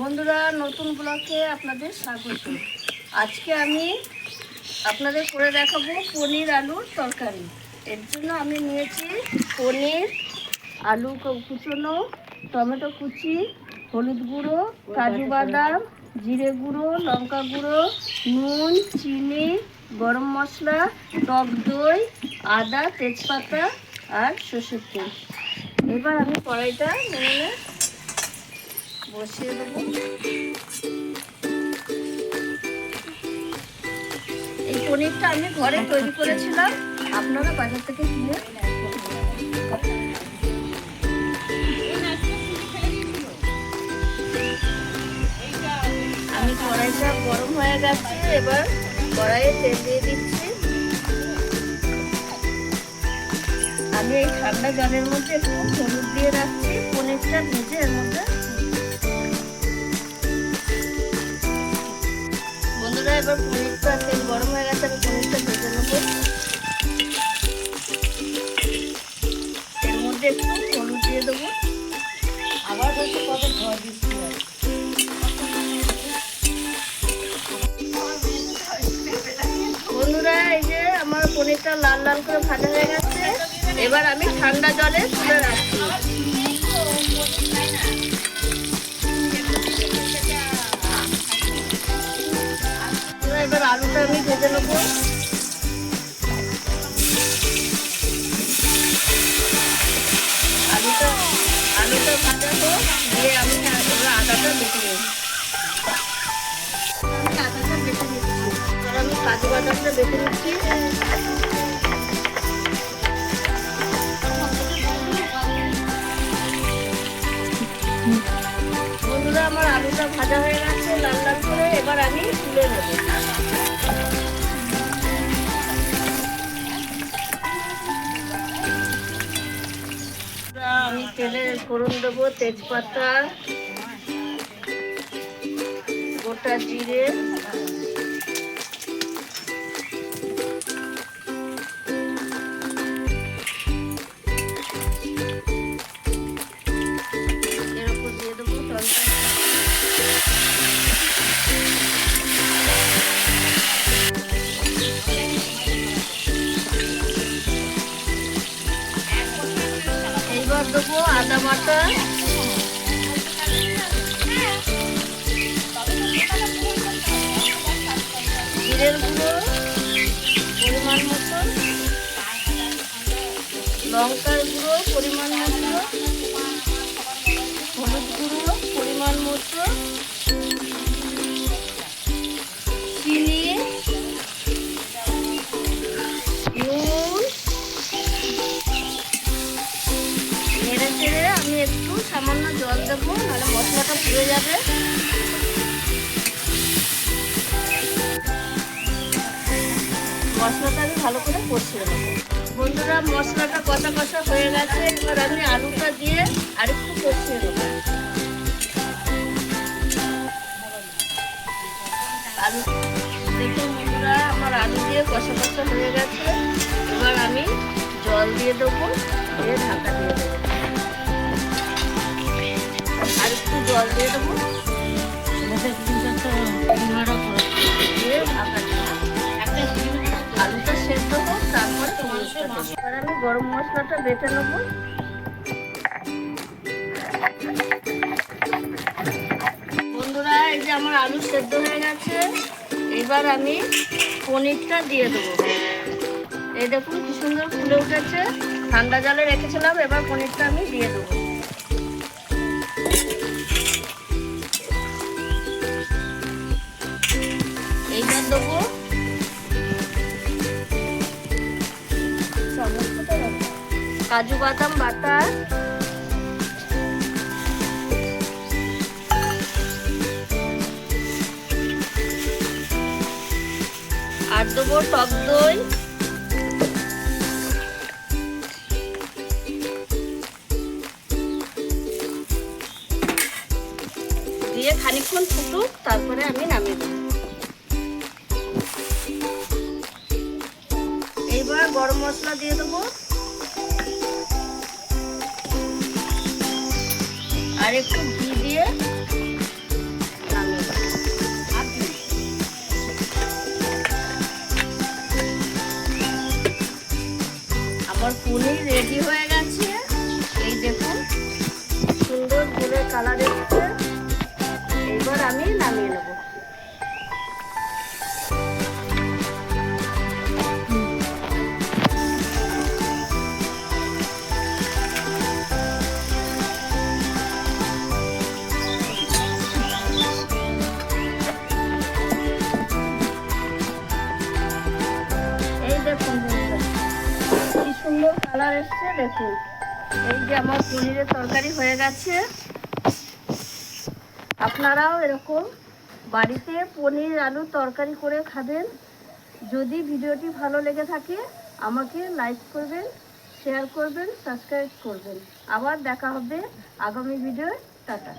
বন্ধুরা, নতুন ব্লগে আপনাদের স্বাগত। আজকে আমি আপনাদের করে দেখাবো পনির আলুর তরকারি। এর জন্য আমি নিয়েছি পনির, আলু কুচোনো, টমেটো কুচি, হলুদ গুঁড়ো, কাজু বাদাম, জিরে গুঁড়ো, লঙ্কা গুঁড়ো, নুন, চিনি, গরম মশলা, টক দই, আদা, তেজপাতা আর সর্ষের তেল। এবার আমি কড়াইটা নিয়ে বসিয়ে দেবো। এই পনিরটা আমি ঘরে তৈরি করেছিলাম, আপনারা বাজার থেকে কিনে। আমি কড়াইটা গরম হয়ে গেছে, এবার কড়াইয়ে তেল দিয়ে দিচ্ছি। আমি এই ঠান্ডা জলের মধ্যে একটু হলুদ দিয়ে রাখছি, পনিরটা ভেজে এর মধ্যে। বন্ধুরা, এবার পনিরটা তেল গরম হয়ে গেছে, আমি পনিরটা ভেজে নেবো। এর মধ্যে একটু হলুদ দিয়ে দেবো। আবার বলছে কত ঘর দিচ্ছি। বন্ধুরা, এই যে আমার পনিরটা লাল লাল করে ভাজা হয়ে গেছে, এবার আমি ঠান্ডা জলে তুলে রাখছি। এবার আলুটা আমি ভেজে নেবো। আলুটা ভাজা হোক, দিয়ে আমি আদাটা বেটে নেব। আদাটা বেটে নিচ্ছি, এবার আমি কাজু বাদামটা বেটে নিচ্ছি। বন্ধুরা, আমার আলুটা ভাজা হয়ে গেছে লাল লাল করে, এবার আমি তুলে নেব। আমি তেলে ফোড়ন দেবো, তেজপাতা, গোটা জিরে, এর উপর দিয়ে দেবো তরকারি। এইবার দেবো আদা বাটা, জিরের গুঁড়ো পরিমাণ মতো, লঙ্কার গুঁড়ো পরিমাণ মতো, হলুদ গুঁড়ো পরিমাণ মতো, চিনি, নুন, নেড়ে চেড়ে আমি একটু সামান্য জল দেবো, নাহলে মশলাটা পুড়ে যাবে। মশলাটা আমি ভালো করে কষিয়ে নেবো। বন্ধুরা, মশলাটা কষা কষা হয়ে গেছে, এবার আমি আলুটা দিয়ে আরেকটু কষিয়ে নেবো। আলু দেখুন বন্ধুরা, আমার আলু দিয়ে কষা কষা হয়ে গেছে, এবার আমি জল দিয়ে দেবো, দিয়ে ঢাকা দিয়ে দেবো। আর একটু জল দিয়ে দেবো, দিয়ে ঢাকা দিয়ে দেবো। আলুটা সেদ্ধ হোক, তারপর এবার আমি গরম মশলাটা বেটে নেবো। বন্ধুরা, এই যে আমার আলু সেদ্ধ হয়ে গেছে, এবার আমি পনিরটা দিয়ে দেবো। এই দেখুন কি সুন্দর ফুলে উঠেছে, ঠান্ডা জলে রেখেছিলাম, এবার পনিরটা আমি দিয়ে দেবো। এইবার দেবো কাজু বাদাম বাটা, আর দেবো টক দই, দিয়ে খানিকক্ষণ ফুটুক, তারপরে আমি নামিয়ে দেবো। এইবার গরম মশলা দিয়ে দেবো, আর একটু ঘি দিয়ে পনির রেডি হয়ে গেছে। এই দেখুন সুন্দর করে কালার এসছে। এবার আমি নামিয়ে নেব। এই দেখুন কি সুন্দর কালার এসছে। দেখুন এই যে আমার পনিরের তরকারি হয়ে গেছে। আপনারাও এরকম বাড়িতে পনির আলুর তরকারি করে খাবেন। যদি ভিডিওটি ভালো লেগে থাকে আমাকে লাইক করবেন, শেয়ার করবেন, সাবস্ক্রাইব করবেন। আবার দেখা হবে আগামী ভিডিওয়। টাটা।